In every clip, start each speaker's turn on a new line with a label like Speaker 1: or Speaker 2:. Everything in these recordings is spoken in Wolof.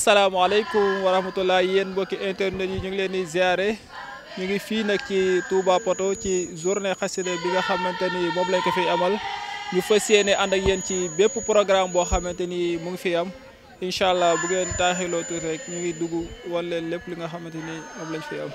Speaker 1: asalaamaaleykum wa rahmatulah yéen mbokki internet yi ñu ngi leen di ziare ñu ngi fii nag ci Touba Poto ci journée xasida bi nga xamante ni moom lañ ko fiy amal ñu fas yéene ànd ak yéen ci bépp programme boo xamante ni mu ngi fi am incha allah bu ngeen taaxiloo tuuti rek ñu ngi dugg wan leen lépp li nga xamante ni moom lañ fi am.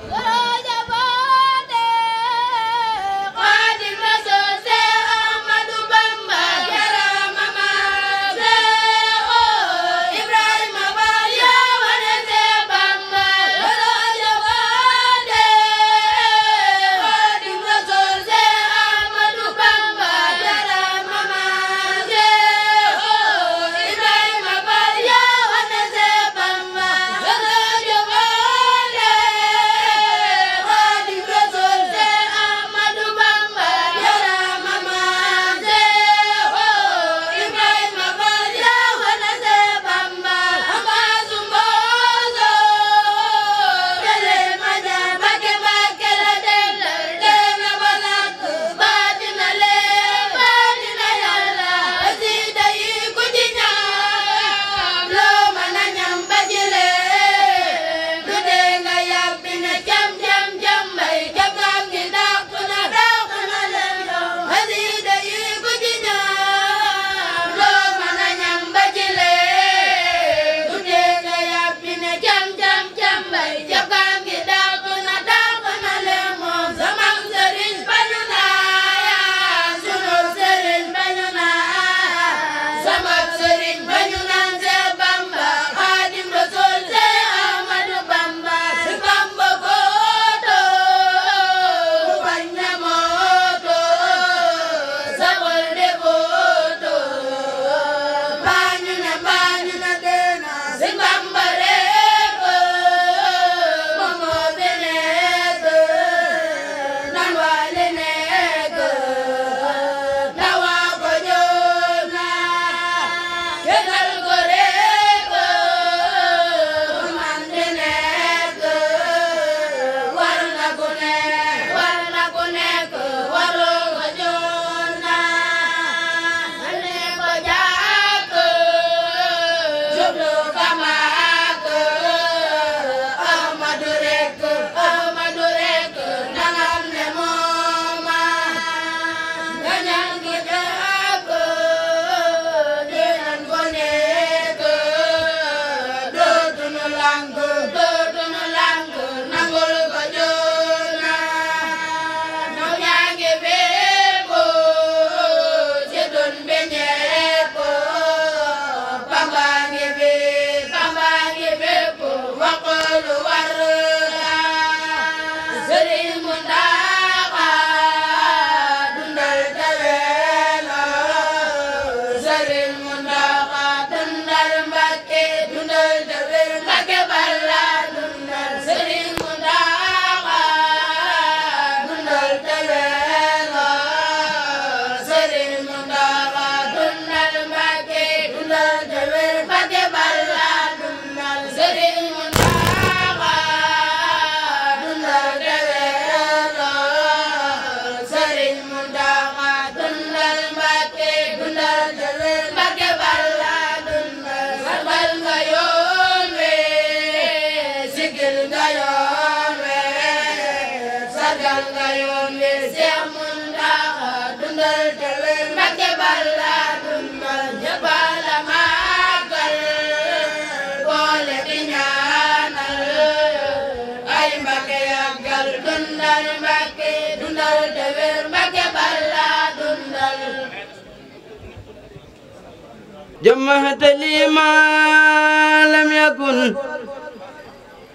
Speaker 2: جمعت لي ما لم يكن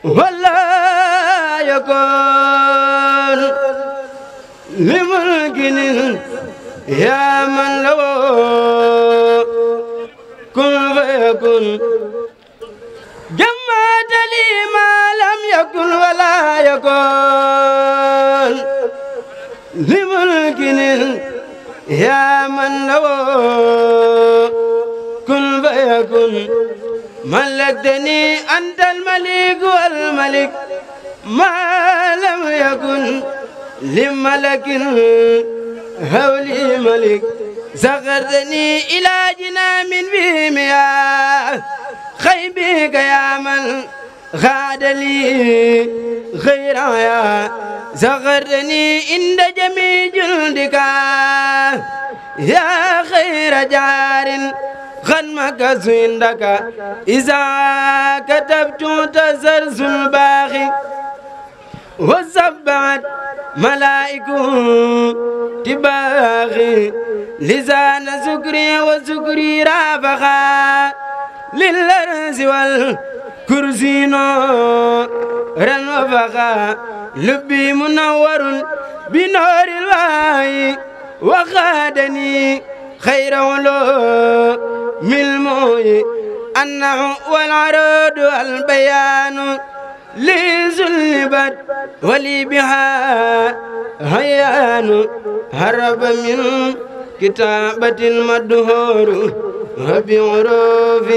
Speaker 2: ولا يكون لملكن يا من لو كن فيكن جمعت لي ما لم يكن ولا يكون لملكن يا من لو كن فيكن ملكتني أنت الملك والملك ما لم يكن لملك هولي ملك سخرتني إلى جنام بهم يا خيبك يا من غاد لي خيرا يا زغرني عند جميع جندك يا خير جار خدمك عندك إذا كتبت تزرز الباخي وسبعت ملائكه تباغي لسان سكري وسكري رافخا للأرز والكرسي نورا وفخا لبي منور بنور الوحي وخادني خير علوم الموي أنه والعروض والبيان لي سلبت ولي بها هيان هرب من كتابة المدهور وبعروف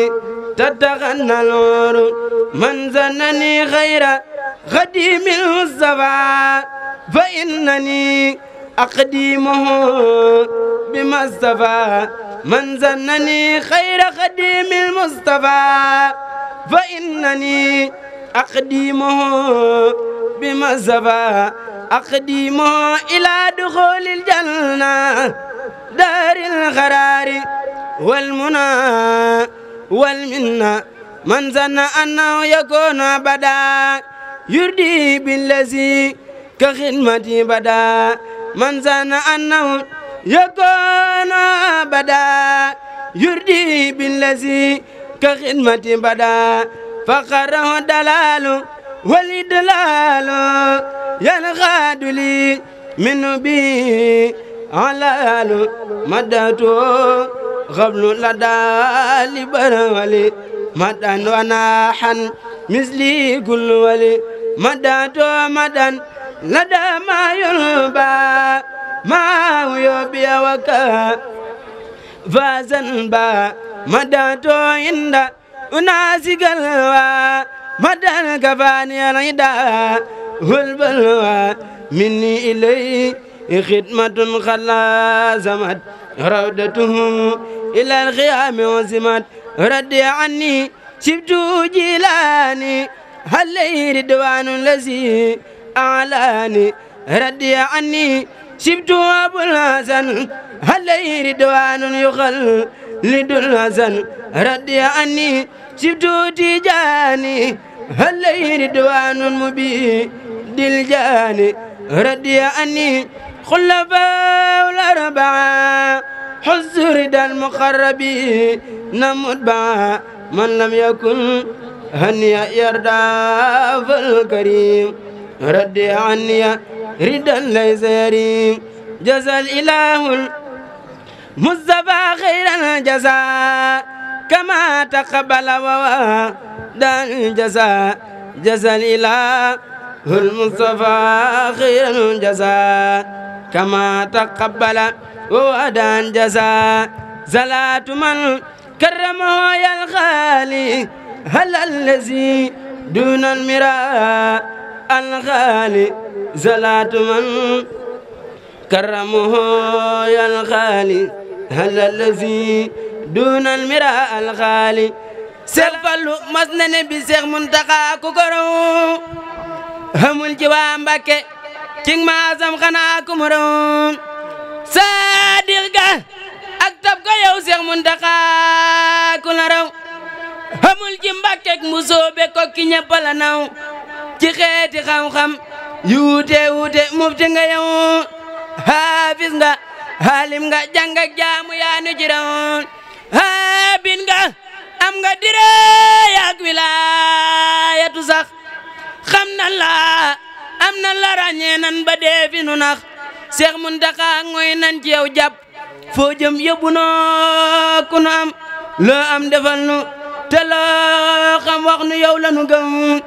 Speaker 2: تتغنى العور من زنني خير خديم المصطفى فإنني أقديمه بما اصطفى من زنني خير خديم المصطفى فإنني أقديمه بما اصطفى أقديمه إلى دخول الجنة دار القرار والمنى والمنى من ظن أنه يكون أبدا يردي بالذي كخدمتي بدا من ظن أنه يكون أبدا يردي بالذي كخدمتي بدا فقره دلال والإدلال ينغاد لي من بي علال مدته قبل لدى لبرولي مدن وناحا مثلي كل ولي مدته مدن لدى ما يلبى ما يبي وكا فازنبا مدته عند أناس قلبا مدن كفاني العدا والبلوى مني إليه خدمة خلازمت رودته إلى الخيام وزمت ردي عني شفت جيلاني هل لي رضوان الذي أعلاني ردي عني شفت أبو الحسن هل لي رضوان يخلد الحسن ردي عني شفت تيجاني هل لي رضوان مبين الجاني ردي عني خلفاء الأربعة حزر دا المقربين متبعا من لم يكن هني يرضى فالكريم ردي عني ردا ليس يريم جزى الإله المصطفى خير الجزاء كما تقبل ووعد الجزاء جزى الإله المصطفى خير الجزاء كما تقبل ووعد الجزاء صلاة من كرمه يا الخالي هل الذي دون المراء الخالي صلاة من كرمه يا الخالي هل الذي دون المراء الخالي Seex Fallu mas na ne bi Seex Muntaxa ku ko raw xamul ci waa Mbàkke cing maasam xanaa ku mu raw saadix ga ak tab ko yow Seex Muntaxa ku la raw xamul ci Mbàkke mu soobe ko ki ñëpp la naw ci xeeti xam-xam yuute wuute mufti nga yow haafis nga halim nga jàng ak jaamu yaa nu ci raw haabin nga am nga direey ak wilaayatu sax xam na la am na la ràññee nan ba dee fi nu nax Seex Muntaxa ngoy nan ci yow jàpp foo jëm yóbbu noo ku nu am loo am defal nu te loo xam wax nu yow la nu gëm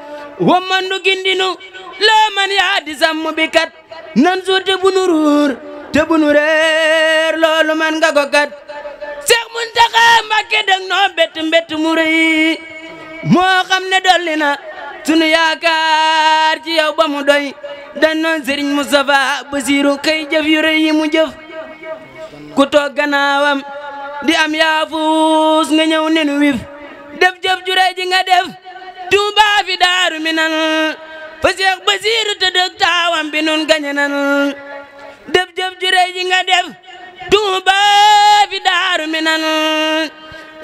Speaker 2: wamman nu gindinu loo man yaa di sàmm bi kat nan suur te bu nu ruur te bu nu reer loolu man nga ko kat Seex Muntaxa Mbàkke dang noo bett mbett mu rëy moo xam ne dolli na sunu yaakaar ci yow ba mu doy dañ noon Sëriñ Mustafa Basiru kay jëf yu rëy yi mu jëf ku toog gannaawam di am yaafuus nga ñëw nenu wif def jëf ju rëy ji nga def Touba fi Daaru Minan fa Seex Basiiru te dëkk taawam bi nun gañe nan def jëf ju rëy ji nga def Touba fi Daaru Minan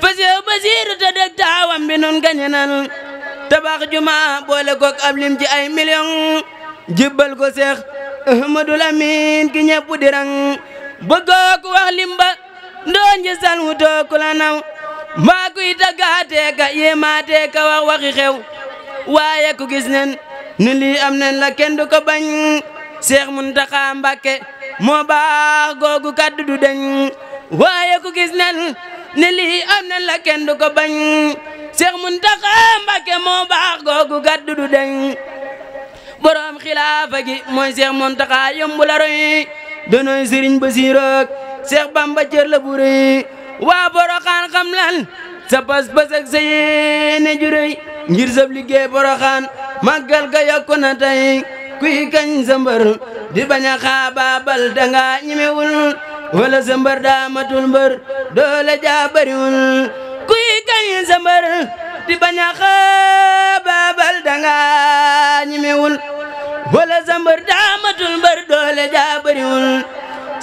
Speaker 2: fa Seex Basiiru te dëkk taawam bi nun gañe nan tabax juma boole kook ab lim ci ay million jébbal ko Seex Ahmadul Amin ki ñepp di rang bëggoo ku wax limba ndoo njësal wutoo ku la naw mbaa kuy taggaatee ka yéemaatee ka wax waxi xew waaye ku gis nen ni lii am nen la kenn du ko bañ Seex Muntaxa Mbàkke moo baax googu kaddu du deñ waaye ku gis nen ni lii am nen la kenn du ko bañ Seex Muntaxa Mbàkke moo baax googu kaddu du deñ borom xilaafa gi mooy Seex Muntaxa yombu la roy donoy Sëriñ Basiiru Seex Bamba cër la bu rëy waa Poroxaan xam lan sa pas-pas ak sa yéene ju rëy ngir sab liggéey Poroxaan màggal ga yokku na tey kuy kañ sa mbër di bañ a xaabaabal danga ñemewul wala sa mbër daa matul mbër doole jaa bariwul kuy kañ sa mbër di bañ a xaabaabal danga ñemewul wala sa mbër daa matul mbër doole jaa bariwul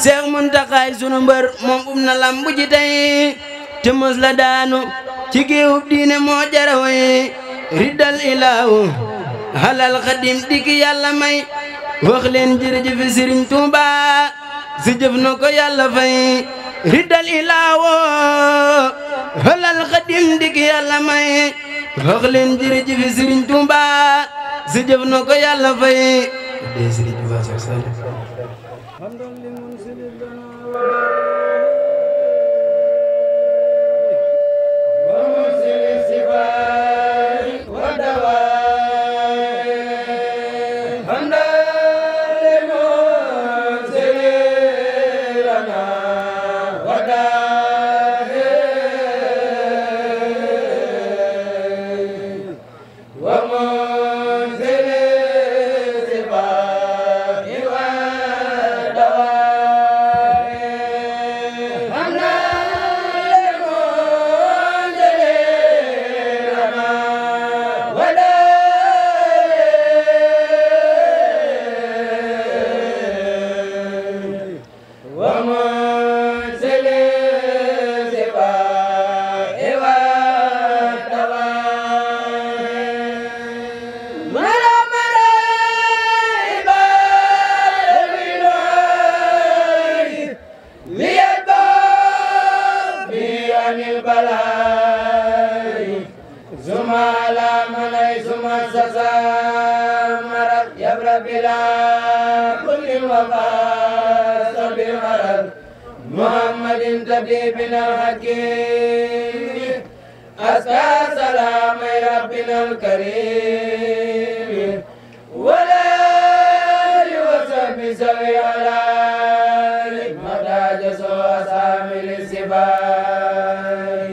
Speaker 2: Seex Muntaxaay sunu mbër moom na lambu ji tey te mos la daanu ci géewub diine moo jara way riddal ilaahu halal xadim dikki yàlla may wax leen jërëjëf Sëriñ Tuuba si jëf na ko yàlla fay riddal ilaahu halal xadim dikki yàlla may wax leen jërëjëf Sëriñ Tuuba si jëf na ko yàlla fay
Speaker 3: محمد طبيبنا الحكيم أزكى سلام ربنا الكريم ولا وسب سوي على مدى جسو أسامي السباي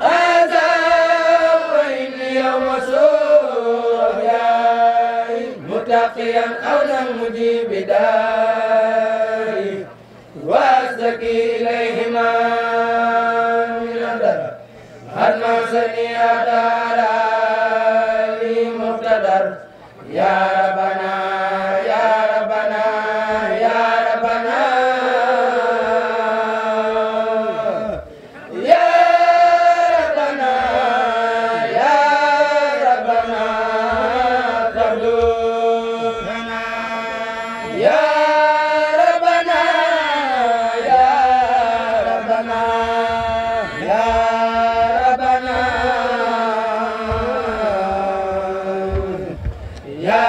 Speaker 3: أزاب وإني يوم سوء متقيا أو مجيب داي وأزكي إليهما من الدر هدما سنيات على لي مقتدر يا ربنا يا ربنا يا ربنا يا ربنا يا ربنا تبلغنا يا ربنا يا ربنا يا ربنا يا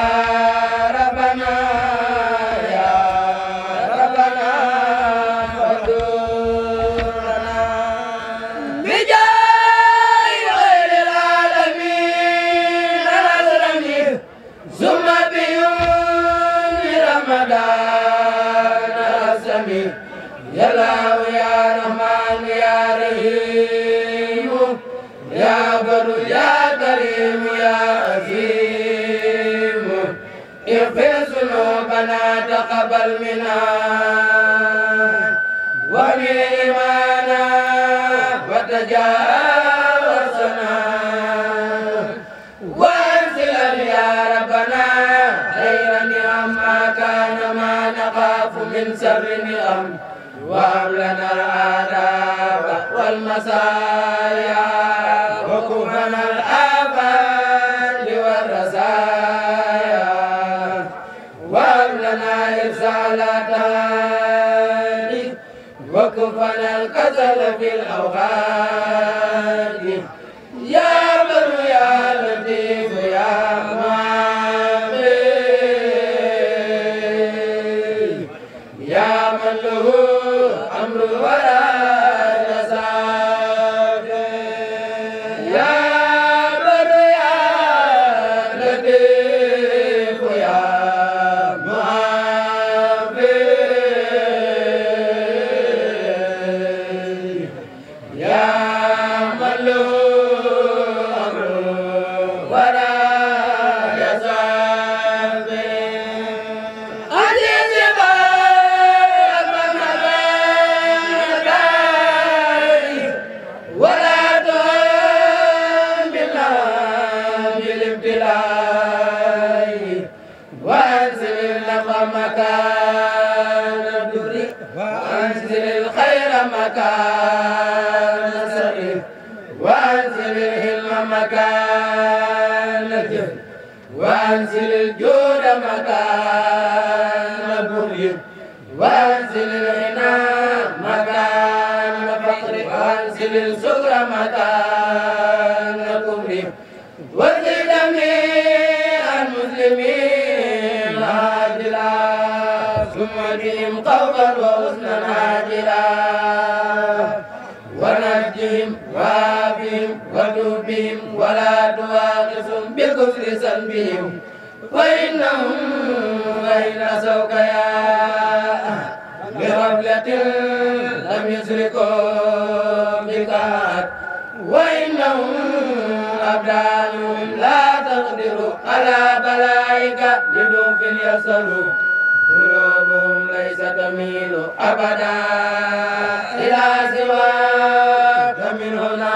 Speaker 3: ربنا يا ربنا فدورنا بجاه غير العالمين الأكرمين ثم بيوم رمضان السميع يا الله يا رحمن يا رحيم يا بر يا كريم يا عظيم اغفر ذنوبنا تقبل منا ومن إيمانا وتجاوزنا من شر نعم وهب لنا الآداب والمسايا وكفنا الآفات والرزايا وهب لنا إرسالات وكفنا الكسل في الأوقات يا بر يا لطيف يا معافي يا من له أمر ولا يسافر يا بر يا لطيف يا معافي يا من له أمر ولا يسافر عزيز ولا تهمنا بالابتلاء وانزل النفع مكان الدر وانزل الخير مكان السر وانزل الهلم مكان الجهل وانزل الجود مكان البخل وانزل الغنى مكان الفقر وانزل السكر مكان الكفر وزد جميع المسلمين عاجلا ثم بهم خوفا وحزنا عاجلا ونجهم وعافهم وتوبهم ولا تواخذهم بكفر ذنبهم فإنهم غير سوك يا بغفلة لم يسركوا بك وإنهم أبدانهم لا تقدر على بلائك لدوف يصلوا قلوبهم ليس تميل أبدا إلى سواك من هنا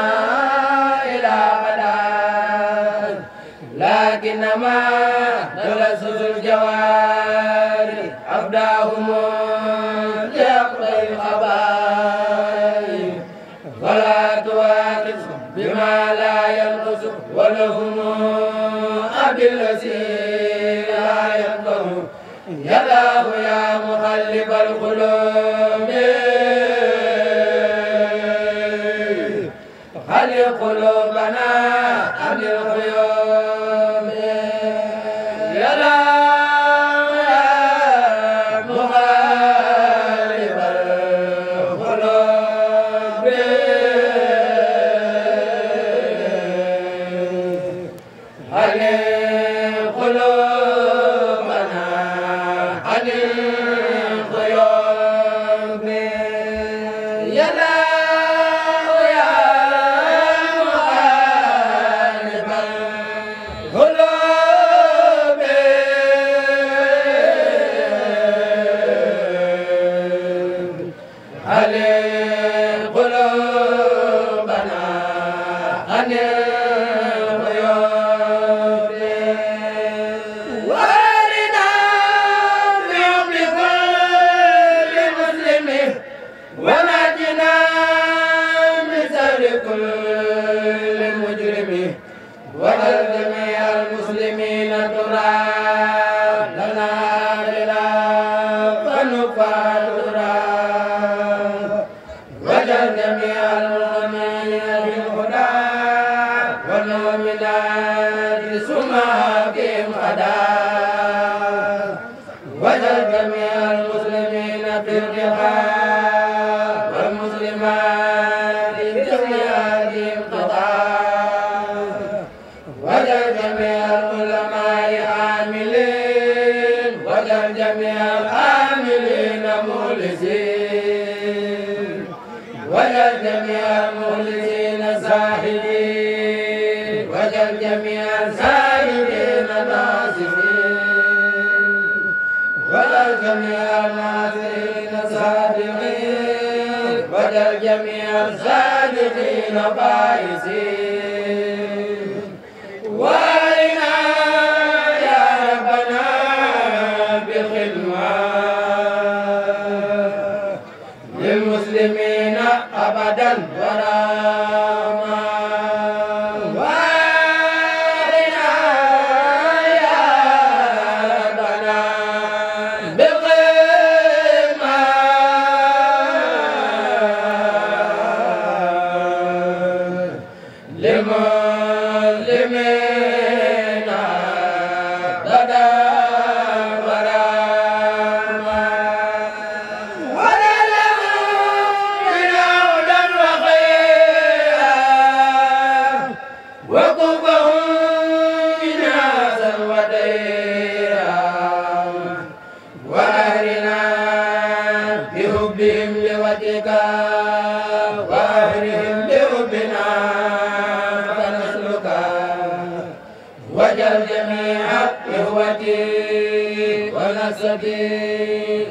Speaker 3: إلى غدا لكنما تلسس الجوارح أبداهم ليقضي الخبائث فلا تواخذهم بما لا ينقص ولهم أبالذي لا ينفع يا الله يا مقلب القلوب خلق قلوبنا عن الغيوب يا الله يا مقلب القلوب خلق قلوبنا عن الغيوب يا الله يا مقلب القلوب خلق قلوبنا عن الغيوب وارنا بهم لكل مسلم ونجنا من شر كل مجرم وهل جميع المسلمين ترى لنا خلاف نفعل وجل جميع المؤمنين بالهدى والمؤمنات سماكهم غدا وجل جميع المسلمين بالرخاء والمسلمات بزيادهم قضاء وجل جميع العلماء عاملين وجل جميع العاملين مخلصين وجل جميع المخلصين زاهدين وجل جميع الزاهدين ناصحين وجل جميع الناصحين صادقين وجل جميع الصادقين فائزين وارنا يا ربنا بالخدمة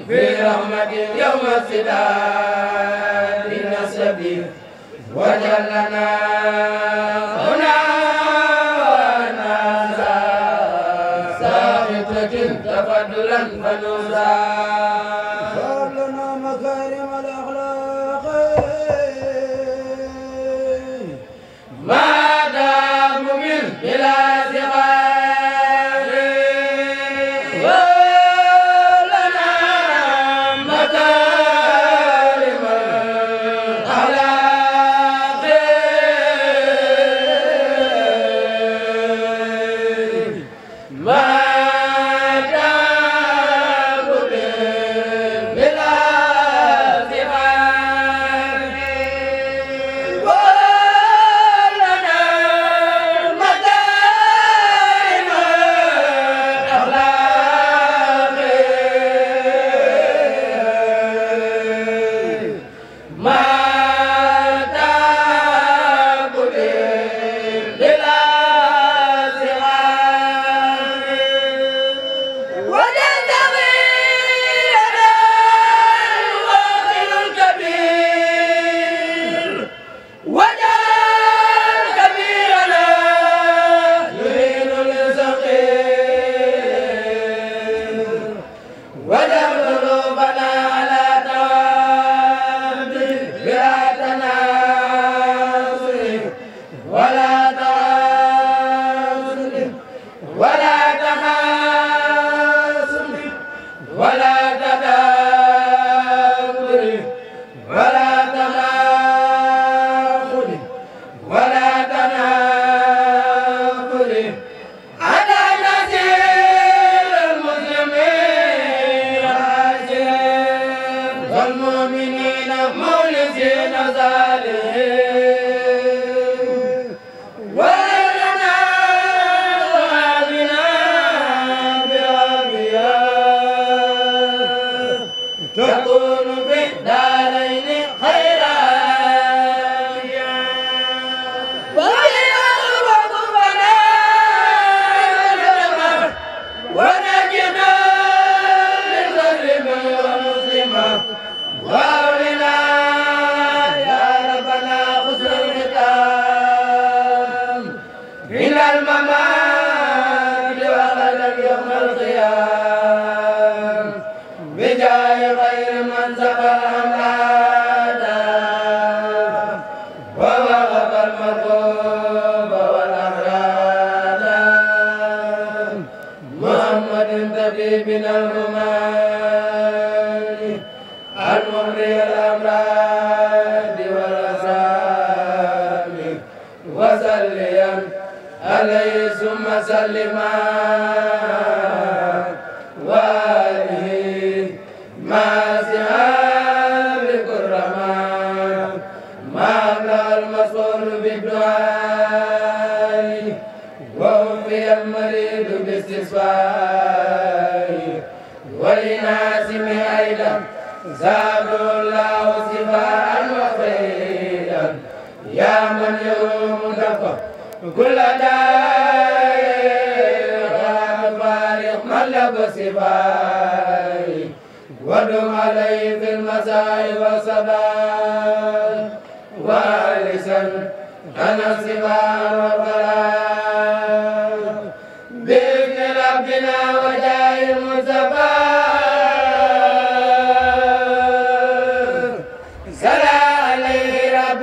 Speaker 3: في رحمة يوم السداد النسبي وجلنا هنا ونازا ساخطة تفضلا فنوزا لنا مكارم الأخلاق ما دام من بلا ودم عليه في المساء والصباح والسا أنا الصباح والفلاح بإذن ربنا وجاه المصطفى صلى عليه رب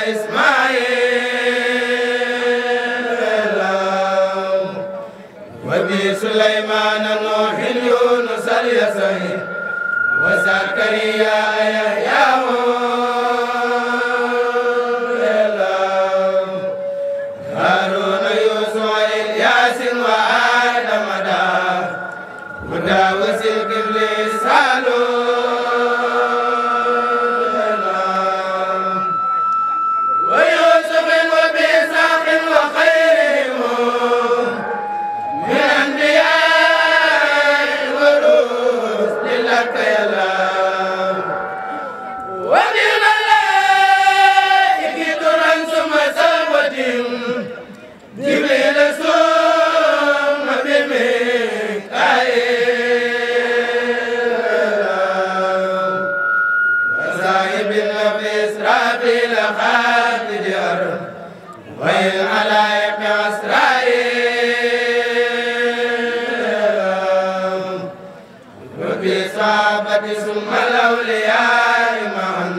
Speaker 3: إسماعيل وبسليمان نوح يونس اليسعي وزكريا يحيى هارون يوسف إلياس وآدم وداوود الكفل صالون ويوسف وبإسحاق وخيرهم من أنبياء ورسل لك يا الله وبالملائكة ثم صفوتهم جبريل ثم بميكائيل وصاحب النبي إسرافيل خالد جر والملائكة إسرائيل وبصحابة ثم الأولياء معا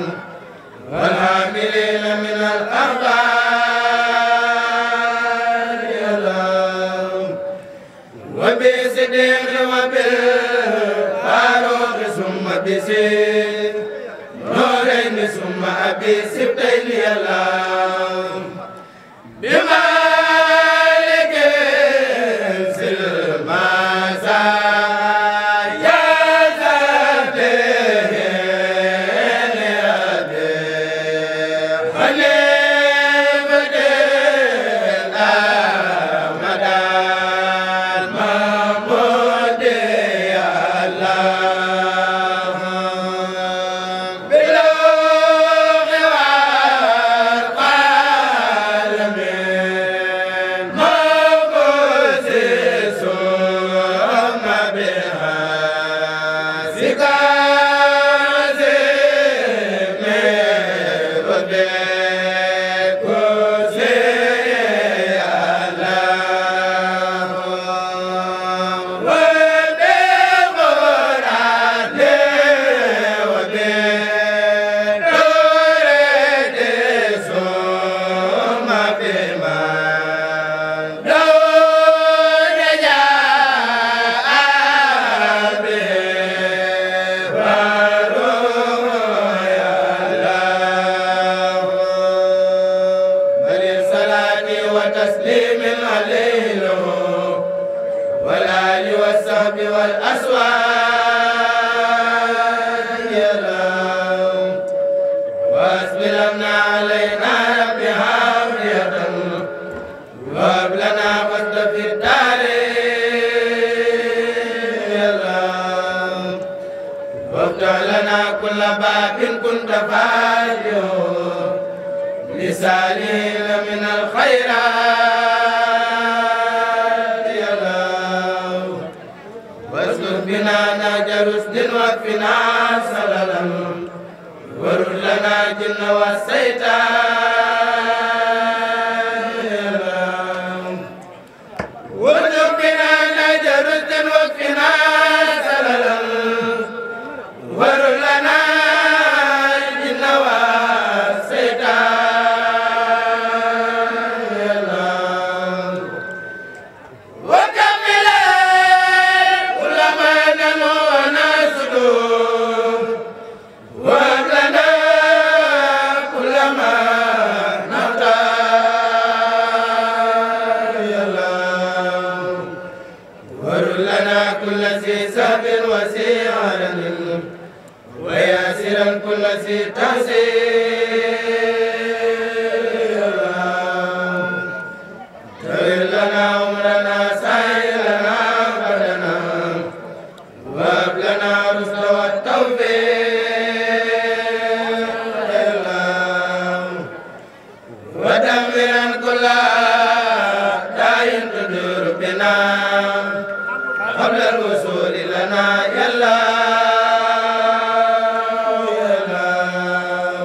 Speaker 3: والعاملين من الأخبار يا الله وبصديق وبالفاروق ثم بسيد نورين ثم أبي سبتين يا الله بمالك سلماسا يا زبين يا دير خليفة الأمدان محمود يا الله باللوح والقلم مقصص ثم بها سكازم وبكوسي يا الله وبالقرآن وبالتوراة ثم بما دون جاء به وروح يا الله بل الصلاة وتسليم عليه له والآل والصحب والأصوات يا الله واصبرنا علينا رب عافية وهب لنا فضل في الدارين يا الله وافتح لنا كل باب كنت فاتحه لسالين من الخيرات يا الله واسلك بنا نهج رشد واكفنا سللا ورد لنا الجن والشيطان يا الله واسلك بنا نهج رشد واكفنا سللا ورد لنا الجن والشيطان يا الله وكمل كل ما ننوى ونسلو وهب لنا كل ما نختار يا الله ورد لنا كل ذي سهب وذي عرن وياسرا كل ذي تحسير يا الله طول لنا عمرنا سهل لنا بدنا وهب لنا الرشد والتوفيق يا الله ودمرا كل داء تدور بنا قبل الوصول لنا يا الله يا الله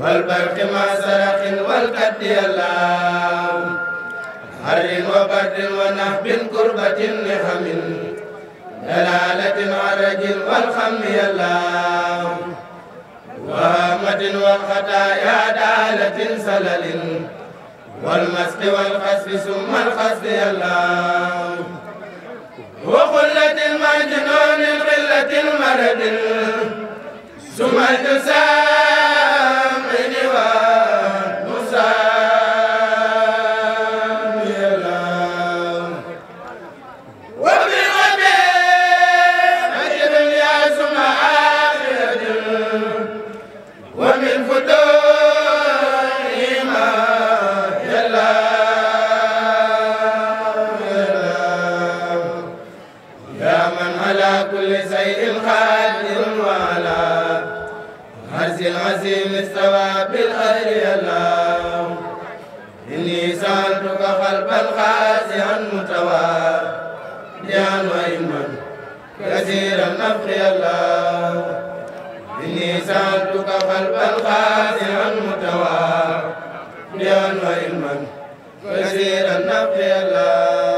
Speaker 3: والبرق مع سرق والكد الله حر وبرد ونهب كربة نهم دلالة عرج والخم الله وهامة والخطايا دالة سلل والمسك والخسف ثم الخسف الله وقلة المجنون قلة المرد ثم التسامن والمسام الله وبالغد أجر الياس مع آخرة ومن فتور ما يلا يا من على كل شيء قادر وعلى عرش العظيم استوى بالخير الله إني سألتك قلبا خاشعا متواضعا وإيما كثير النفخ الله إني سألتك قلبا خاشعا متواضعا وإيما كثير النفخ الله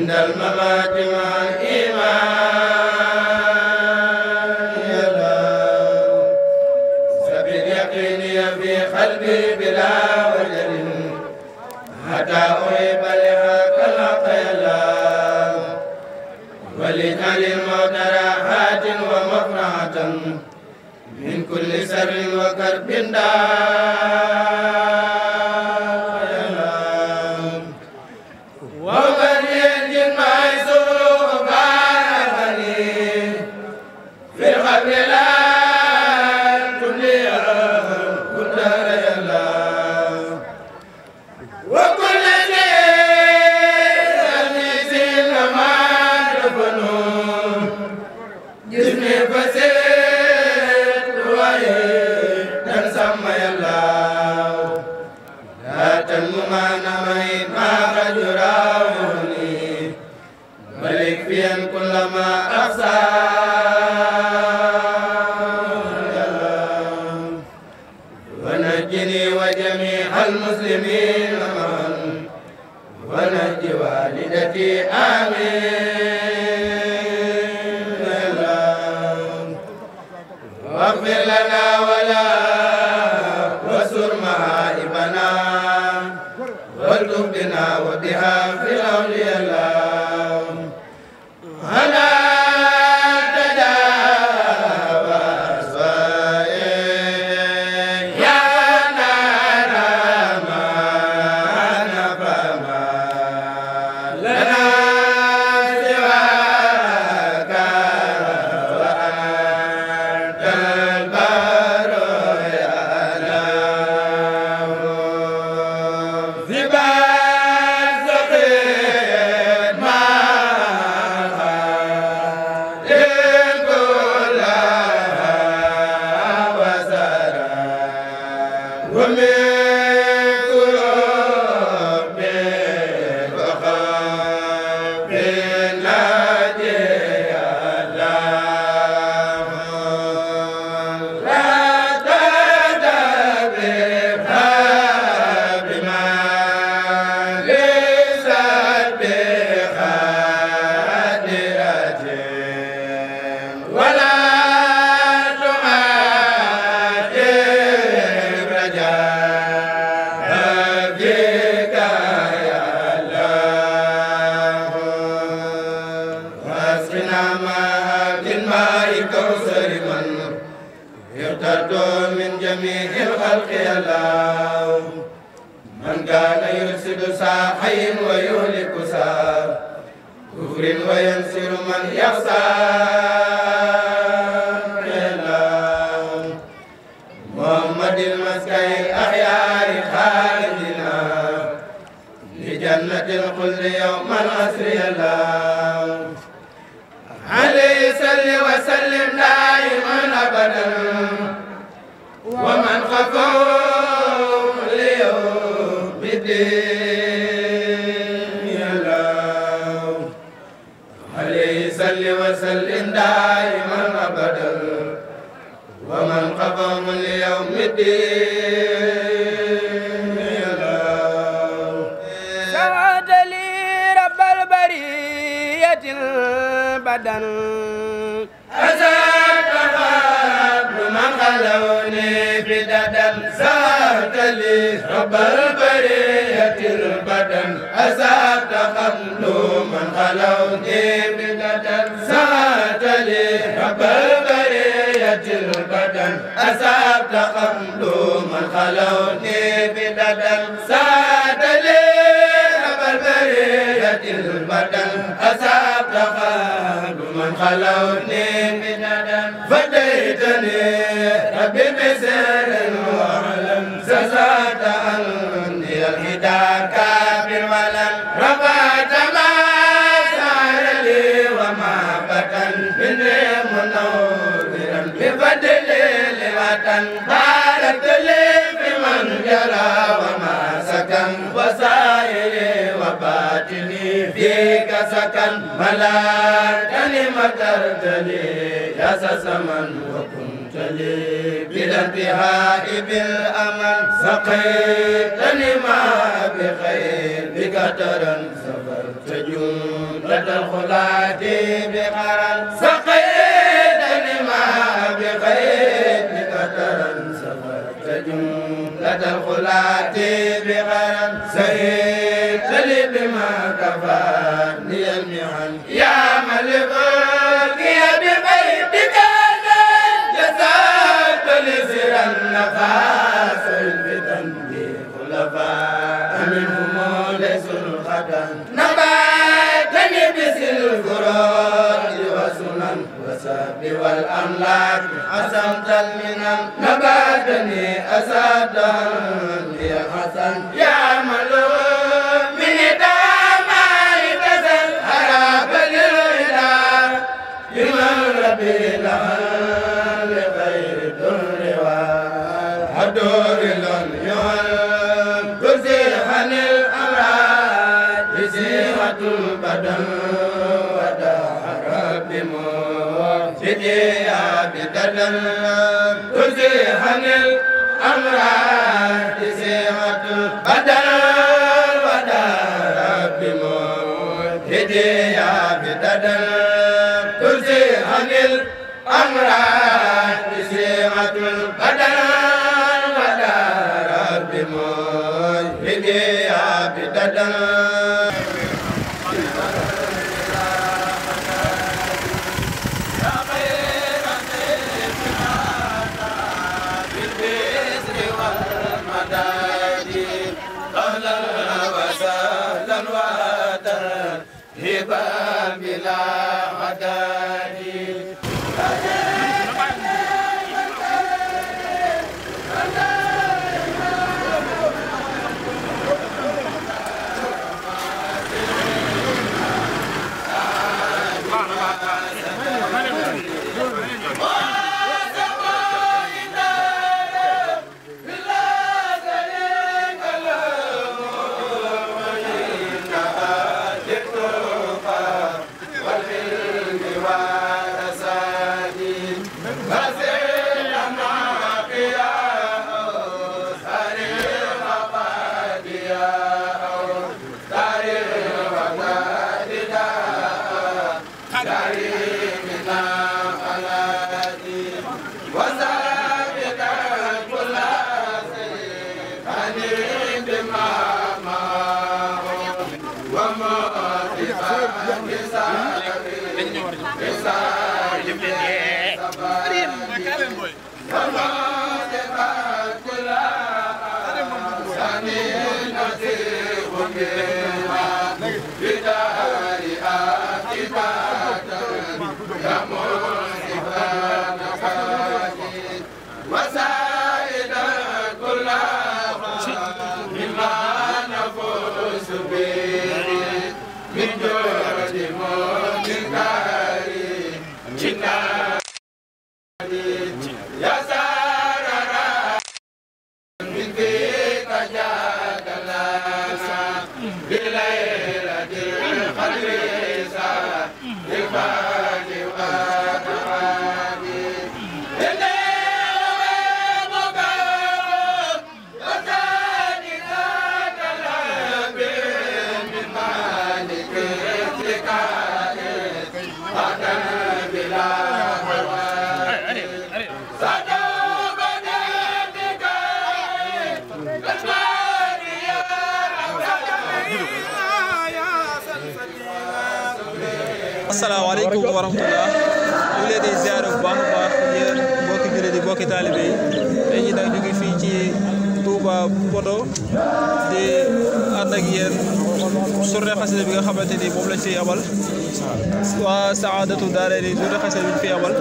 Speaker 3: عند الممات مع الإيمان يلا سبيل يقيني في قلبي بلا وجل حتى أحب لهاك الحق يلا ولجعل الموت راحات ومفرحة من كل سر وكرب دار كلما أخسى ونجني وجميع المسلمين معا ونج والدتي آمين واغفر لنا ولا وسر مهائبنا والتف بنا وبها في الأولياء وينصر من يخشى محمد المسكين الأخيار خالدنا لجنة الخلد يوم العصر الله عليه صل وسلم دائما أبدا ومن خفوا ليوم الدين الله عليه صل وسلم دائما أبدا ومن خفهم ليوم الدين الله
Speaker 2: سعد لي رب البرية البدن
Speaker 3: أزاد قبل من خلوني بددا سعد لي رب البرية البدن أزاد قبل من خلوني بددا سعد لي رب البرية البدن أزاد قبل من خلوني بددا سعد لي رب البرية البدن أزاد قبل من خلوني بددا فديتني ربي بسر وعلم سزاد عني الهدى كافر ولم رفعت ما سار لي وما بطن مني منورا بفضل لوطن باركت لي في من جرى وما سكن وسائري وباطني فيك سكن ملكتني مكرتني يا سمن وكنت لي بلا انتهاء بالأمل سقيتني ما بخير بك ترى سفرت جملة الخلات بقرن سقيتني ما بخير بك ترى سفرت جملة الخلات بقرن سهيت لي بما كفاني المحن يا ملك يا ببيتك جزاك لسر النفاس الفتن بخلفاء منهم ليس الختن نباتني بسل الفراد وسنن وسب والأملاك حسمت المنن نباتني أسادا يا حسن يا ملوك من دامي تزل هرب للإله بمن ربي لها لغير الدر والحدور لن يعلم تزيحن الأمراض بزيغة البدن ودار بموجدها بددن تزيحن الأمراض بزيغة البدن ودار بموجدها بددن تزيحن الأمراض بزيغة البدن ودار بموجدها بددن بلا عدادي
Speaker 1: asalaamaaleykum wa rahmatulah ñu ngi leen di ziare bu baax a baax yéen mbokki jullit yi mbokki taalibe yi tey jii nag ñu ngi fii ci Touba Poto di ànd ak yéen journée xasida bi nga xamante ni moom lañ fiy amal waa Saadatu Daarayni journée xasida bi ñu fiy amal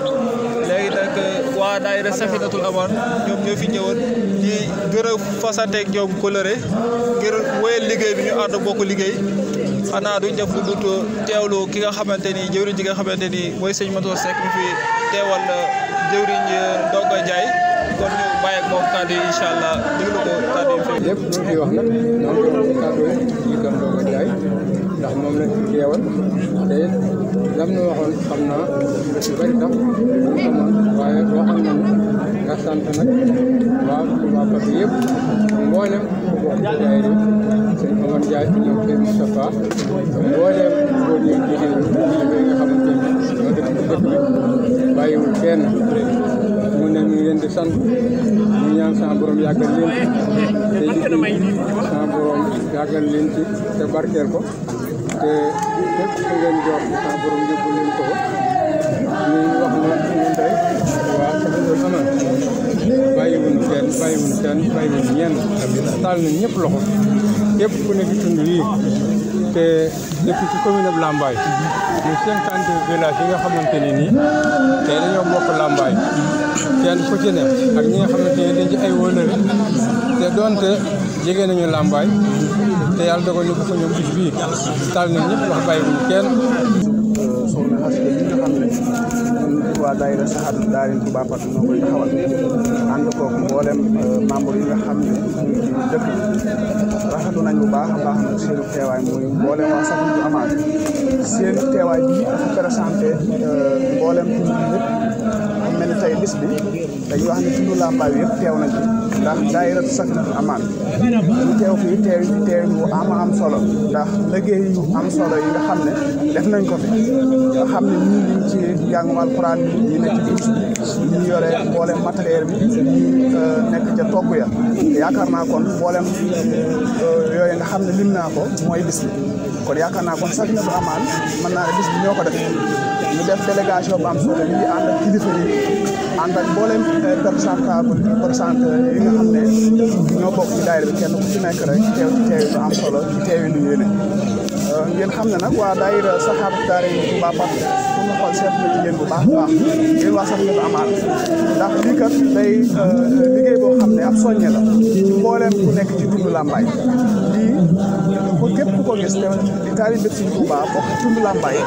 Speaker 1: léegi nag waa daayira Safinatul Amaan ñoom ñoo fi ñëwoon di gën a fasanteeg ñoom kóllëre ngir wéyal liggéey bi ñu ànd bokk liggéey. xanaa duñ def lu dul teewlu ki nga xamante ni jëwriñ ji nga xamante ni mooy sëñ Mator Seck mi fi teewal jëwriñ Ndongo Ndiaye kon ñu bàyyi ak moom kàddu yi incha allah déglu ko kàddu yi.
Speaker 4: lépp lu fi wax nag noonu la kàddu yi ci kër Ndongo Ndiaye ndax moom lañ fi teewal te lam nu waxoon xam naa lu ci bëri tax waaye waxoon nañu nga sant nag waa Pape yëpp mboolem bokk ci daayira sëñ Omar Ndiaye ñoom sëñ Moustapha mboolem góor ñi jigéen ñi nga xamante ne ñoo dëkk ci dëkk bi bàyyiwul kenn mu ne ñu ngi leen di sant ñu ñaan sama borom yàggal leen ci te sama borom yàggal leen ci te barkeel ko te képp ku ngeen jox sama borom yóbbu leen ko ñu wax na ñun tey waa Safinatul Amaan bàyyiwuñu bàyyiwuñu ñenn taal nañ ñëpp loxo képp ku nekk tund lii te dëkk ci commune bu Lambaye ñu 50 villages yi nga xamante ne nii te dañoo bokk Lambaye kenn ku ci ne ak ñi nga xamante ne dañ ci ay wóolëre te doonte jege nañu Lambaye te yàlla dogal ñu ko fa ñoom bis bii taal nañ ñëpp wax bàyyiwuñu kenn.
Speaker 5: soxna xasida bi nga xam ne ñun waa daayira Saxaadatu Daarayni Touba Poto ñoo koy taxawal ànd koog mboolem membre yi nga xam ne ñu ngi ci dëkk bi rafetlu nañ bu baax a baax nag seenu teewaay muy mboolem waa Safinatul Amaan seen teewaay bi dafa présenté mboolem tund yëpp am mel ni tey bis bi dañuy wax ne tundu Lambaye yëpp teew nañ ci ndax daayira Safinatul Amaan ñu teew fii teew bu am solo ndax liggéey yu am solo yi nga xam ne def nañ ko fi nga xam ne ñii ngi ci jàngum alxuraan bi ñi nekk ci bis bi ñi yore mboolem matériel bi ñi nekk ca togg ya yaakaar naa kon mboolem yooyu nga xam ne lim naa ko mooy bis bi kon yaakaar naa kon Safinatul Amaan mën naa ne bis bi ñoo ko def ñu def délégation bu am solo ñu ngi ànd ak kilifa yi ànd ak mboolem pourcentage yi nga xam ne ñoo bokk ci daayira bi kenn ku ci nekk rek teew ci teew yu am solo ci teew lu yéene ngeen xam ne nag waa daayira Saxaadatu Daarayni Touba Poto fu mu xool seet na ci yéen bu baax a baax yéen waa Safinatul Amaan ndax lii kat day liggéey boo xam ne ab soññe la ci mboolem ku nekk ci tundu Lambaye lii ko képp ku ko gis te di taalibe Sëriñ Touba bokk ci tundu Lambaye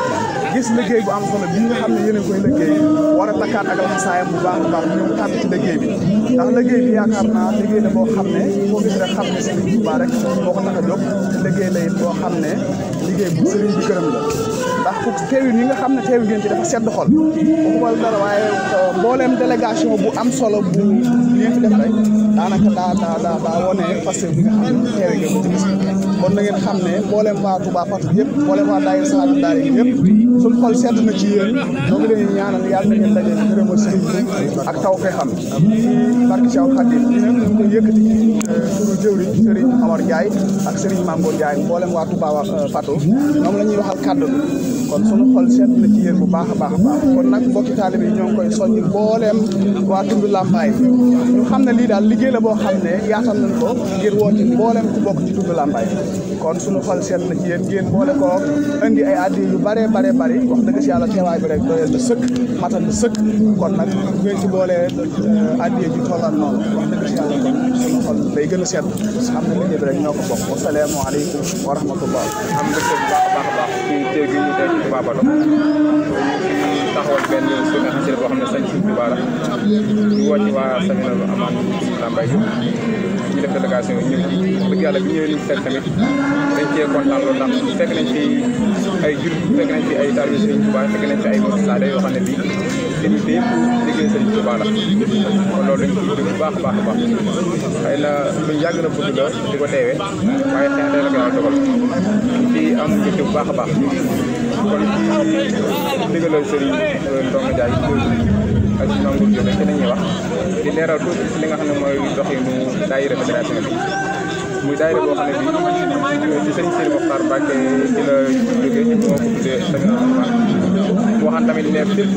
Speaker 5: gis liggéey bu am solo bii nga xam ne yéen a koy liggéey war a takkaat ak laxasaayam bu baax a baax ñëw tàbbi ci liggéey bi ndax liggéey bi yaakaar naa liggéey la boo xam ne foo gis rek xam ne Sëriñ Touba rek moo ko tax a jóg liggéey la it boo xam ne liggéey bu sëriñ bi gërëm la ndax ak teewin yi nga xam ne teewin ngeen ci dafa sedd xol waxuma dara waaye mbooleem délégation bu am solo bu ngeen fi def rek daanaka daa wone parce que bi nga xam ne teewe ngeen ci gis kon na ngeen xam ne mbooleem waa Touba Fatou yëpp mbooleem waa daayira Saxaadatu Daarayni yëpp suñu xol sedd na ci yéen ñoo ngi leen ñaanal yàlla na ngeen dajee ngërëmal sëriñ bi ak taw fee xam ci barke Cheikh Khadim ñu ne ñu ko yëkkati ci turu jëwriñ sëriñ Amar Ndiaye ak sëriñ Mambo Ndiaye mbooleem waa Touba Fatou ñoom la ñuy waxal kàddu bi kon suñu xol sedd na ci yéen bu baax a baax a baax kon nag mbokki taalibe yi ñoo ngi koy soññ mbooleem waa Tundu Lambaye ñu xam ne lii daal liggéey la boo xam ne yaatal nañ ko ngir woo ci mbooleem ku bokk ci Tundu Lambaye kon suñu xol sedd na ci yéen ngeen boole ko indi ay addi yu bare bari wax dëgg si yàlla teewaay bi rek doyal na sëkk matal na sëkk kon nag ngeen ci boole addi ji tollan noonu wax dëgg si yàlla kon suñu xol day gën a sedd xam ne liggéey bi rek ñoo ko bokk wassalaamu aleykum wa rahmatullah
Speaker 4: am mbégte bu baax a baax ci teew gi ñu tey ci Touba Fatou taxawal benn journée xasida boo xam ne sañ suñ Touba la ñu wàcc waa Saminatou Aman Lambaye ñu def délégation ñëw ci dëgg yàlla bi ñëwee liñ fekk tamit dañ cee kontaan loolu ndax fekk nañ fi ay jur fekk nañ fi ay taalibe Sëriñ Touba fekk nañ fi ay saada yoo xam ne bii dañu fi yëpp liggéey Sëriñ Touba la kon loolu dañ ciy dégg bu baax a baax a baax xëy na luñ yàgg na bëgg la di ko teewee waaye xëy na tey la ko yàlla dogal ci am mbégte bu baax a baax kon ci ndigalal Sëriñ Ndonga Ndiaye ak ci Mamour Diop ci la ñuy wax di leeral tuuti ci li nga xam ne mooy doxinu daayira fédération bi muy daayira boo xam ne bii ci sëriñ Sëriñ Mokhtar Mbacke ci la jógee ñu moo ko tuddee Saminatou Aman mu waxaan tamit ne fépp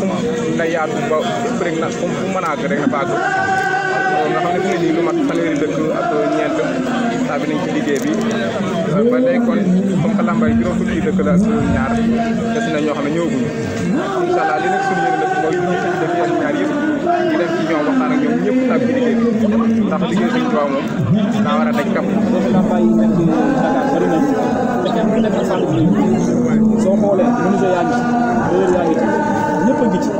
Speaker 4: na yaatu ba fépp rek na fu mën a àgg rek na fa àgg nga xam ne fi ne nii lu mat fanweeri dëkk ak ñeent saa bi nañ ci liggéey bi ba léegi kon comme que Lambaye juróom fukki dëkk la ak ñaar des na ñoo xam ne ñëwaguñu incha allah li nag suñu yéene dëkk mooy ñu sëñ dëkk ak ñaar yëpp ñu dem ci ñoom waxtaan ak ñoom ñëpp taab ci liggéey bi ndax liggéey Sëñ Tuubaa moom daa war a daj kap
Speaker 1: soo xoolee menuisier yaa ngi ci tailleur yaa ngi ci ñëpp a ngi ci te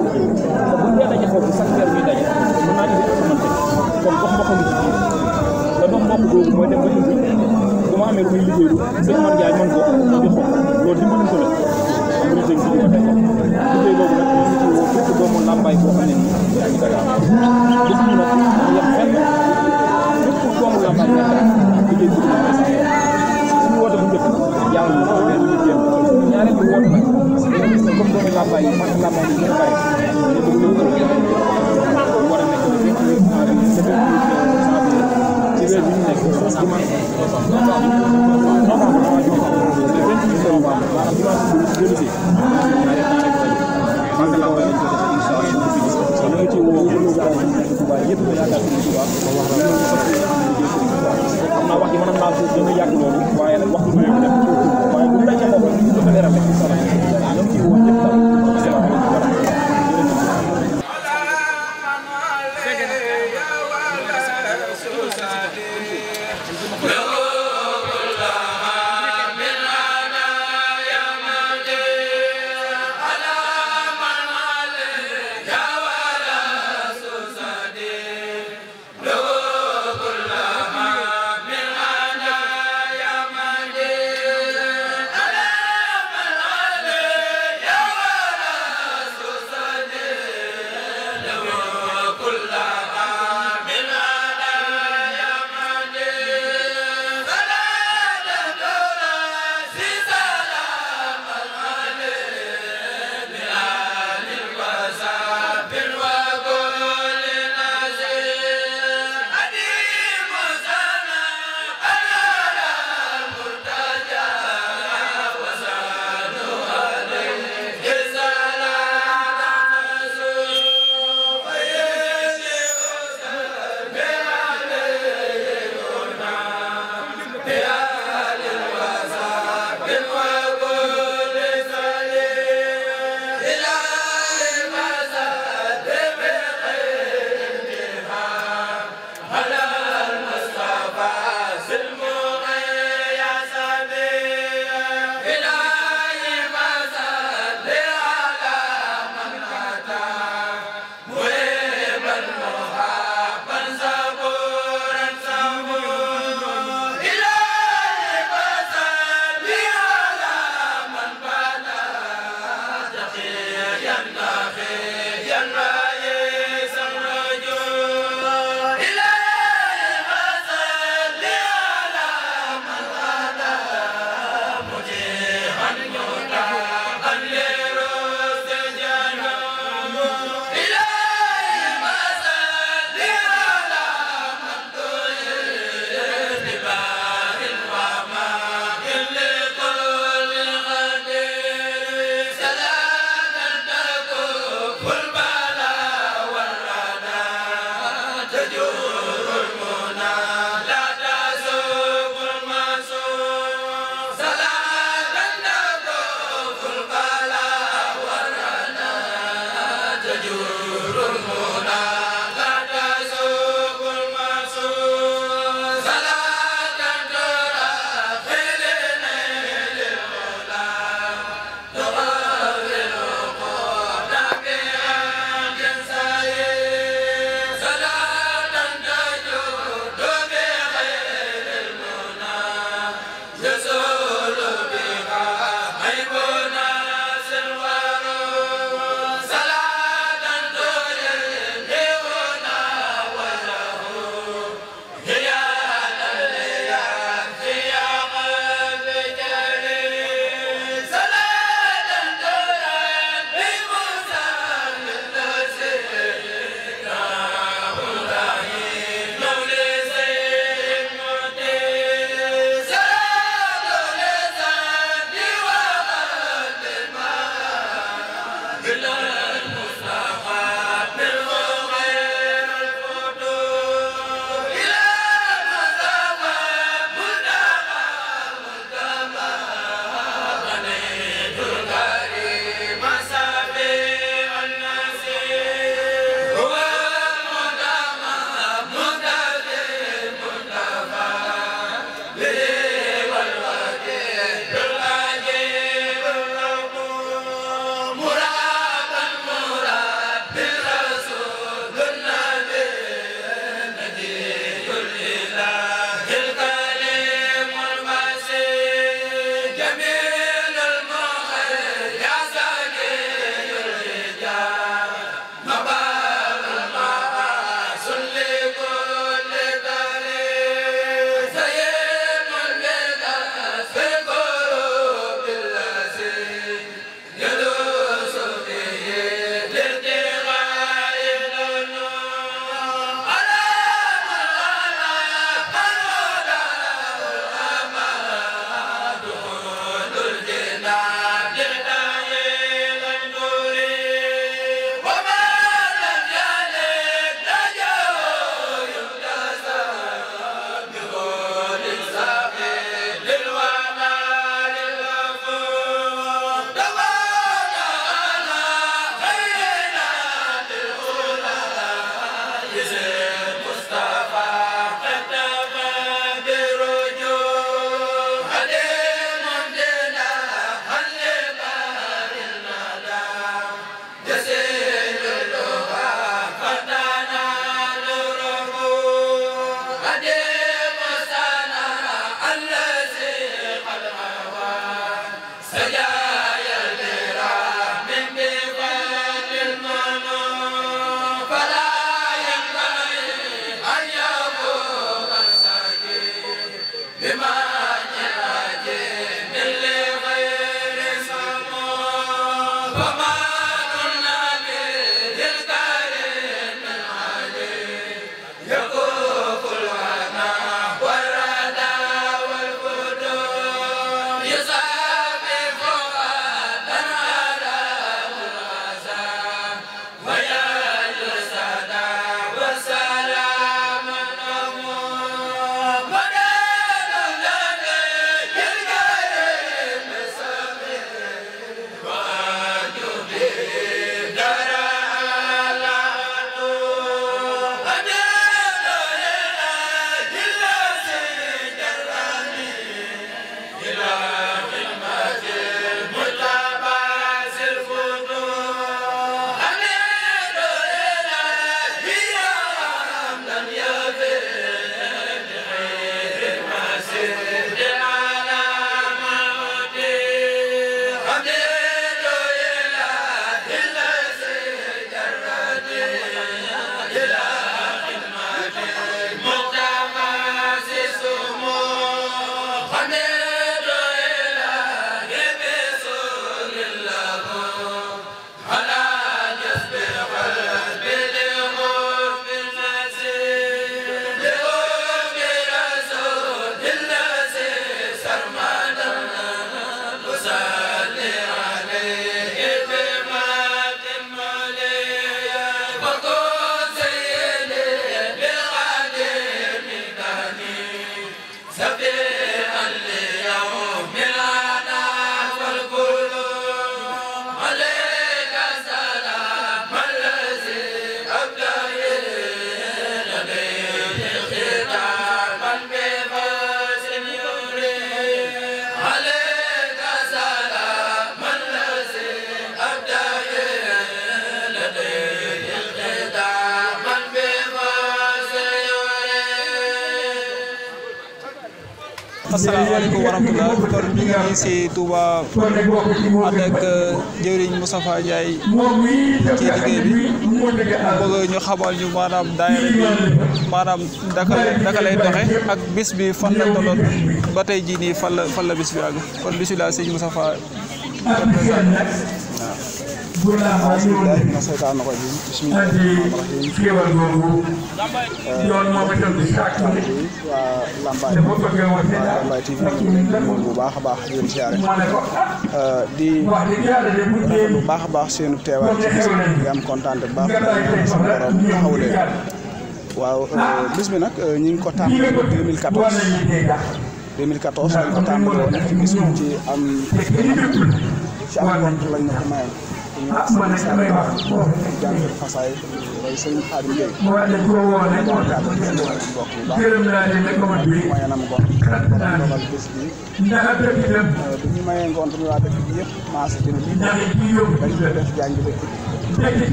Speaker 1: bu ñu dee daje foofu chaque weer ñuy daje mën naa indi ak xamante kon dox mbokk ngi ci biir te dox mbokk googu mooy dem ba indi bu ma amee lu muy liggéeylu sëñ Mor Ndiaye mën ko di xool loolu dimbaluñ ko la am lu jëng ci di ko tey liggéey boobu nag ñu ngi ci woo fépp doomu Lambaye boo xam ne nii yaa ngi Dakar bés ñu nag yem fenn fépp doomu Lambaye nekk liggéey bi dina koy suñu woote bu njëkk yàlla na ko leen ñu jéem ñaareel bi woote nag dañoo gis ne comme doomu Lambaye yi mag Lambaye yi ñu bari ñu bëgg lu war a nekk le 28 janvier ci weer bi ñu nekk dimanche novembre le 28 novembre maanaam dimanche bi ñu jëlisee man la wala ñu ngi ci woo Touba yëpp nga yaakaar ci Touba xam naa wax ji mën naa ko gën a yàgg loolu waaye nag waxtu bi ñu def waaye bu ñu dajee foofu ñu ko leeral rek incha allah ñoo ngi ciy woo ñëpp tam
Speaker 3: Lord
Speaker 1: asalaamaaleykum wa rahmatulah kon ñu ngi nii si Touba ànd ak jëwriñ Moustapha Ndiaye ci liggéey bi bëgg ñu xamal ñu maanaam daayira bi maanaam naka lay doxe ak bis bi fan la tolloon ba tey jii nii fan la bis bi àgg kon bisimilah sëñ Moustapha
Speaker 5: bismillahi mina seytaani rajim bismillahi rahmaani rahim waa Lambaye TV bu baax a baax di leen siyaare di rafetlu bu baax a baax seenu teewaay ci bis bi di am kontaan bu baax sama borom taxaw leen waaw bis bi nag ñu ngi ko tàmbali 2014 lañ ko tàmbali woon ci bis bi ci am compte lañ na ko mayoon ñu jàng xasaay way sëñ Xaadim Gueye mayanam gon dogal bés bi bu ñu mayee ngont mi waa dëkk bi yëpp maase ci dañ ko def jàng dëkk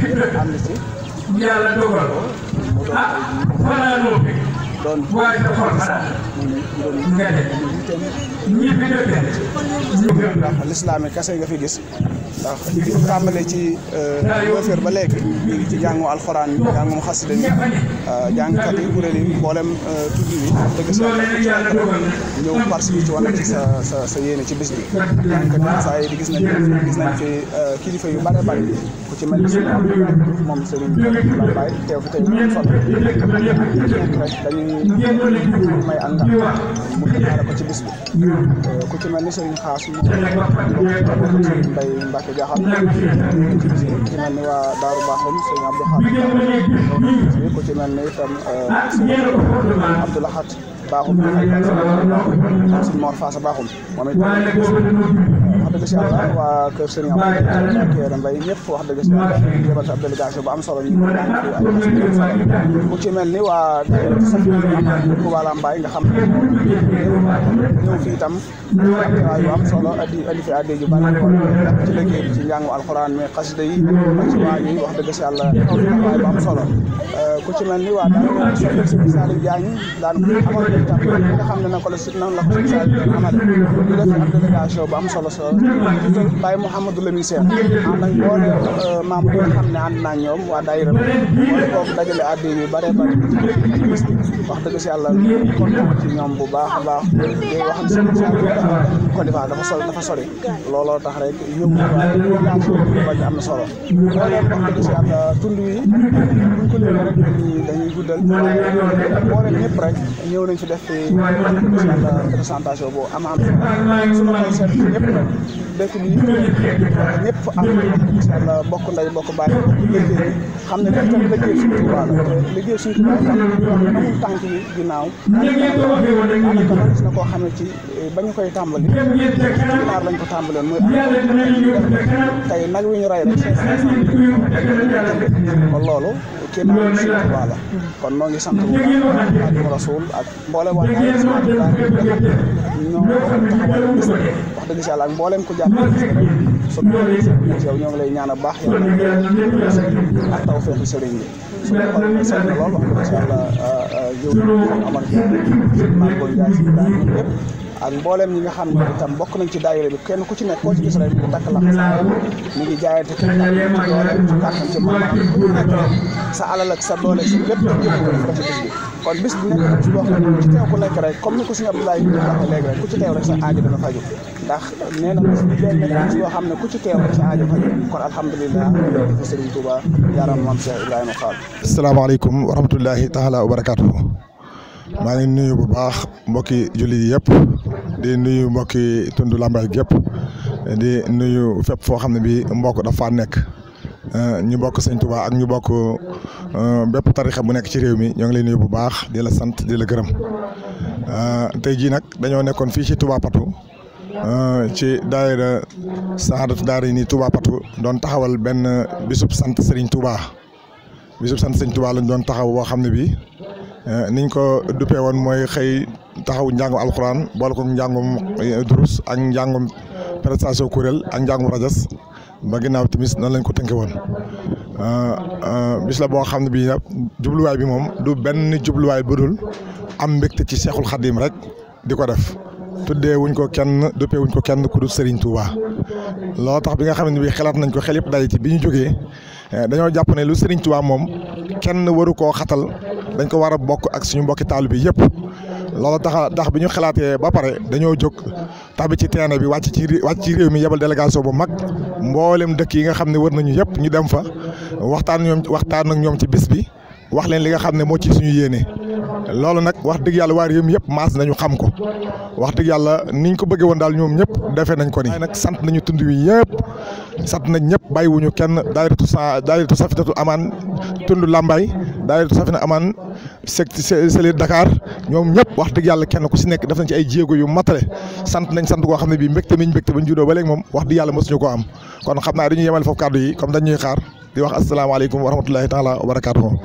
Speaker 5: bi yëpp ànd ci yàlla dogal mu doon ndax lislaam yi kese nga fi gis ndax tàmbale ci wëfër ba léegi ñu ngi ci jàngu alxuraan bi jàngum xasida bi jàngkat yi kuréel yi mboolem tudd yi dëgg sa ñëw participer ci wane ci sa yéene ci bis bi jàngkat yi saa yi di gis nañ fi kilifa yu bare bari ku ci mel ni suñu moom Serigne Lambaye teew fi tey mu sol nekk rek dañuy may àndal mu taxaare ko ci bis bi ku ci mel ni Serigne Xaas mu Mbay Mbacke Jaxal ku ci mel ni waa Daaru Baaxum Serigne Abdou Xaar ku ci mel ni itam Abdou Lahat Baaxum Serigne Mor Faasa Baaxum moom it wax dëgg si yàlla waa kër Serigne Abdou Mbay ñëpp wax dëgg si yàlla yebal ab délégation bu am solo ñu ku ci mel ni waa Touba Lambaye nga xam ñëw fii itam waaye yu am solo andi fi adde ju bari ci liggéey bi ci njàngu alxuraan mais xasida yi ak ci waa yi wax dëgg si yàlla waaye bu am solo ku ci mel ni waa daal Serigne Saliou Diagne daan amal itam nga xam ne na ko la noonu la ko Serigne Saliou amal ñu def ab délégation bu am solo Baye Mouhamadou Lamine Sène ànd ak boole membre yi nga xam ne ànd naa ñoom waa daayira wala kooku dajale adde yu bare bari wax dëgg si yàlla kontaan ci ñoom bu baax a baax di wax ne seen Côte d'Ivoire dafa sori looloo tax rek yóbbu waaye am na solo loolu wax dëgg si yàlla tund wi buñ ko léegi rek dañuy guddal boole ñëpp rek ñëw nañ fi def fi yàlla présentation bu am suñu xel seet ñëpp rek dëkk bi ñëpp am yàlla bokk ndey bokk bàyyi liggéey xam ne def tamit liggéey suñu Tuubaa la liggéey suñu Tuubaa amul tànk yi ginnaaw daanaka man gis na koo xam ne ci ba ñu koy tàmbali ginaar lañ ko tàmbaleen muy tey nag wi ñu rey rek kon loolu kii naa suñu Tuubaa la kon noo ngi sant bu baax Xaadimu Rasuul ak mboole waa ñoo taxawal wax dëgg si yàlla ak mbooleem ko jàpp yow ñoo ngi lay ñaan a baax yàlla ak taw feexi sëriñ bi su ko xoolee seet na lool wax dëgg si yàlla yow amal maa ngi koy jaay si yëpp ak mboolem ñi nga xam ne itam bokk nañ ci daayira bi kenn ku ci nekk koo ci gis rek mu takk la mi ngi jaayante ci doole ci kàttan ci mën sa alal ak sa doole si lépp ko ci bis bi kon bis bi nekk ci boo xam ne ku ci teew ku nekk rek comme ni ko suñu Abdoulaye ñu waxee léegi rek ku ci teew rek sa aajo dana faju ndax nee na bis bi benn nekk ci boo xam ne ku ci teew rek sa aajo faju kon alhamdulilah dafa Serigne Touba yaram maam Cheikh Ibrahima Fall.
Speaker 6: asalaamaaleykum wa rahmatullahi taala wa barakatuhu maa ngi nuyu bu baax mbokki jullit yi yëpp di nuyu mbokki tundu Lambaye yëpp di nuyu fépp foo xam ne bi mbokk dafa nekk ñu bokk Sëñ Touba ak ñu bokk bépp tarixa bu nekk ci réew mi ñoo ngi lay nuyu bu baax di la sant di la gërëm tey jii nag dañoo nekkoon fii ci Touba Patou ci daayira Sahadatu Daarayni Touba Patou doon taxawal benn bisub sant Serigne Touba lañ doon taxaw boo xam ne bi niñ ko duppee woon mooy xëy taxaw njàngum alxuraan boole ko njàngum durus ak njàngum prestation kuréel ak njàngum rajas ba ginnaaw timis noonu lañ ko tënke woon bis la boo xam ne bii nag jubluwaay bi moom du benn jubluwaay bu dul am mbégte ci Seexul Xadim rek di ko def tuddee wuñ ko kenn duppee wuñ ko kenn ku dul Serigne Touba loolu tax bi nga xam ne bii xalaat nañ ko xel yëpp daje ci bi ñu jógee dañoo jàpp ne lu Serigne Touba moom kenn waru koo xatal dañ ko war a bokk ak suñu mbokki taalibe bi yëpp loolu tax bi ñu xalaatee ba pare dañoo jóg tabi ci terrain bi wàcc ci réew mi yebal délégation bu mag mboolem dëkk yi nga xam ne wër nañu yëpp ñu dem fa waxtaan ak ñoom ci bis bi wax leen li nga xam ne moo ci suñu yéene loolu nag wax dëgg yàlla waa réew mi yëpp maas nañu xam ko wax dëgg yàlla niñ ko bëggee woon daal ñoom ñëpp defee nañ ko ni nag sant nañu tund wi yëpp sant nañ ñëpp bàyyiwuñu kenn daayiratu Safinatul Amaan tund Lambaye daayiratu Safina Amaan Selir Dakar ñoom ñëpp wax dëgg yàlla kenn ku si nekk def nañ ci ay jéego yu matale sant koo xam ne bii mbégte ba ñu juddoo ba léegi moom wax dëgg yàlla mosuñu ko am kon xam naa dañuy yemale foofu kàddu yi comme dañuy xaar di wax asalaamaaleykum wa rahmatullahi taala wa barakaatuhu